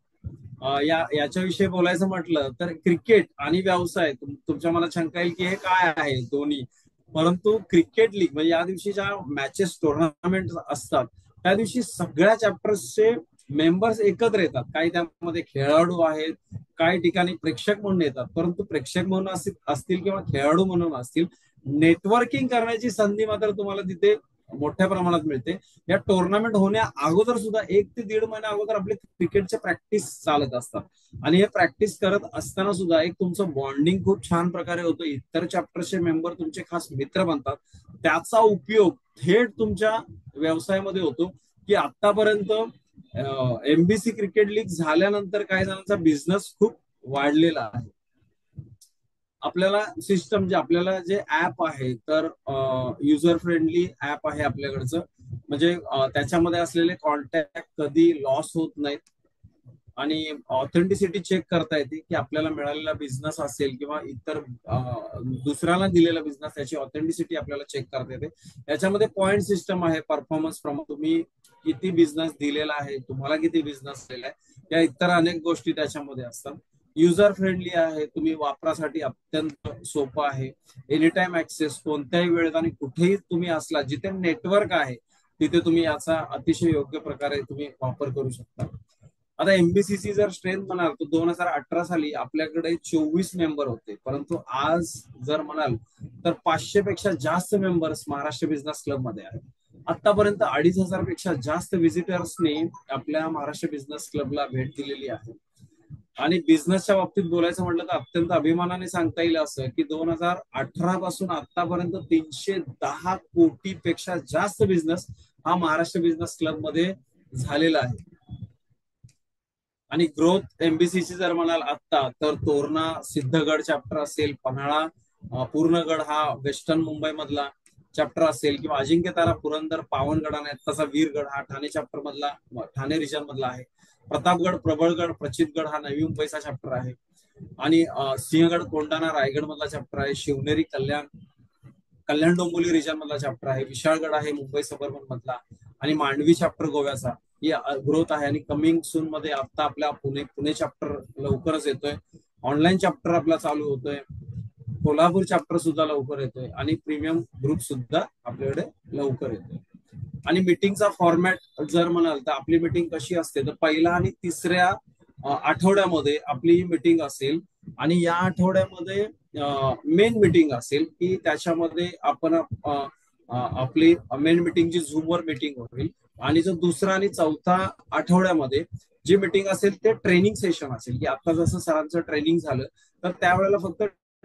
याच्याविषयी बोलायचं म्हटलं तर क्रिकेट आणि व्यवसाय तुमच्या मनात शंका येईल की हे काय आहे दोन्ही. परंतु क्रिकेट लीग म्हणजे या दिवशी ज्या मॅचेस टुर्नामेंट असतात त्या दिवशी सगळ्या चॅप्टर्सचे मेंबर्स एकत्र येतात. काही त्यामध्ये खेळाडू आहेत, काही ठिकाणी प्रेक्षक म्हणून येतात. परंतु प्रेक्षक म्हणून असतील किंवा खेळाडू म्हणून असतील, नेटवर्किंग करण्याची संधी मात्र तुम्हाला तिथे मोठ्या प्रमाणात मिळते. या टुर्नामेंट होण्या अगोदर सुद्धा 1 ते 1.5 महिन्या अगोदर आपले क्रिकेटचे प्रॅक्टिस चालत असतात. आणि हे प्रॅक्टिस करत असताना सुद्धा एक तुमचं बॉन्डिंग खूप छान प्रकारे होतं. इतर चॅप्टरचे मेंबर तुमचे खास मित्र बनतात. त्याचा उपयोग थेट तुमच्या व्यवसायामध्ये होतो. की आतापर्यंत एमबीसी क्रिकेट लीग झाल्यानंतर काही जणांचा बिझनेस खूप वाढलेला आहे. आपल्याला सिस्टम आपल्याला जे ऍप आहे तर युजर फ्रेंडली ऍप आहे आपल्याकडचं. म्हणजे त्याच्यामध्ये असलेले कॉन्टॅक्ट कधी लॉस होत नाहीत आणि ऑथेंटिसिटी चेक करता येते की आपल्याला मिळालेला बिझनेस असेल किंवा इतर दुसऱ्याला दिलेला बिझनेस त्याची ऑथेंटिसिटी आपल्याला चेक करता येते. याच्यामध्ये पॉइंट सिस्टम आहे. परफॉर्मन्स प्रमाणे तुम्ही किती बिझनेस दिलेला आहे, तुम्हाला किती बिझनेस दिलेला आहे, या इतर अनेक गोष्टी त्याच्यामध्ये असतात. युजर फ्रेंडली आहे, तुम्ही वापरासाठी अत्यंत सोपं आहे. एनी टाइम ऍक्सेस, कोणत्याही वेळेत आणि कुठेही तुम्ही असला, जिथे नेटवर्क आहे तिथे तुम्ही याचा अतिशय योग्य प्रकारे तुम्ही वापर करू शकता. आता एमबीसीसी जर स्ट्रेंथ म्हणाल तर 2018 साली आपल्याकडे 24 मेंबर होते. परंतु आज जर म्हणाल तर 500 पेक्षा जास्त मेंबर्स महाराष्ट्र बिझनेस क्लब मध्ये आहेत. आतापर्यंत 2500 पेक्षा जास्त व्हिजिटर्सनी आपल्या महाराष्ट्र बिझनेस क्लबला भेट दिलेली आहे. आणि बिझनेसच्या बाबतीत बोलायचं म्हटलं तर अत्यंत अभिमानाने सांगता येईल असं की 2018 पासून आतापर्यंत 310 कोटीपेक्षा जास्त बिझनेस हा महाराष्ट्र बिझनेस क्लब मध्ये झालेला आहे. आणि ग्रोथ एमबीसीची जर म्हणाल आता तर तोरणा सिद्धगड चॅप्टर असेल, पन्हाळा पूर्णगड हा वेस्टर्न मुंबई मधला चॅप्टर असेल, किंवा अजिंक्यतारा पुरंदर पावनगड आणि आत्ताचा वीरगड हा ठाणे चॅप्टर मधला, ठाणे रिजन मधला आहे. प्रतापगड प्रबळगड प्रचितगड हा नवी मुंबईचा चॅप्टर आहे. आणि सिंहगड कोंढाणा रायगड मधला चॅप्टर आहे. शिवनेरी कल्याण डोंबिवली रिजन मधला चॅप्टर आहे. विशाळगड आहे मुंबई सबर्बन मधला. आणि मांडवी चॅप्टर गोव्याचा ही ग्रोथ आहे. आणि कमिंग सून मध्ये आता आपल्या पुणे चॅप्टर लवकरच येतोय. ऑनलाईन चॅप्टर आपला चालू होतोय. कोल्हापूर चॅप्टर सुद्धा लवकर येतोय आणि प्रीमियम ग्रुप सुद्धा आपल्याकडे लवकर येतोय. आणि मीटिंगचा फॉर्मॅट जर म्हणाल तर आपली मीटिंग कशी असते तर पहिला आणि तिसऱ्या आठवड्यामध्ये आपली मीटिंग असेल. आणि या आठवड्यामध्ये मेन मीटिंग असेल की त्याच्यामध्ये आपण आपली मेन मीटिंगची झूमवर मीटिंग होईल. आणि जो दुसरा आणि चौथा आठवड्यामध्ये जी मीटिंग असेल ते ट्रेनिंग सेशन असेल. की आता जसं सरांचं ट्रेनिंग झालं तर त्यावेळेला फक्त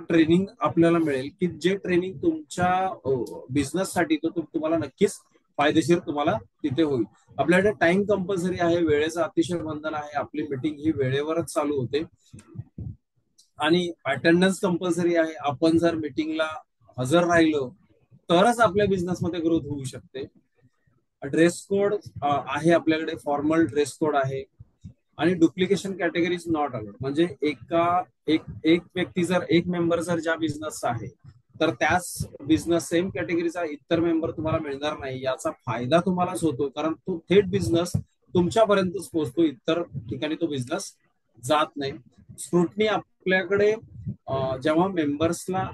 ट्रेनिंग आपल्याला मिळेल की जे ट्रेनिंग तुमच्या बिझनेससाठी तुम्हाला नक्कीच फायदेशीर तुम्हाला तिथे होईल. आपल्याकडे टाइम कंपल्सरी आहे, वेळेचं अतिशय बंधन आहे. आपली मीटिंग ही वेळेवरच चालू होते आणि अटेंडन्स कंपल्सरी आहे. आपण जर मीटिंगला हजर राहिलो तरच आपल्या बिझनेसमध्ये ग्रोथ होऊ शकते. ड्रेस कोड आहे आपल्याकडे, फॉर्मल ड्रेस कोड आहे. आणि duplication category is not allowed. म्हणजे एक व्यक्ती जर एक मेंबर जर ज्या बिझनेसचा आहे तर त्याच बिझनेस सेम कॅटेगरीचा इतर मेंबर तुम्हाला मिळणार नाही. याचा फायदा तुम्हालाच होतो कारण तो थेट बिझनेस तुमच्यापर्यंतच पोहोचतो, इतर ठिकाणी तो बिझनेस जात नाही. स्क्रुटनी आपल्याकडे जेव्हा मेंबर्सला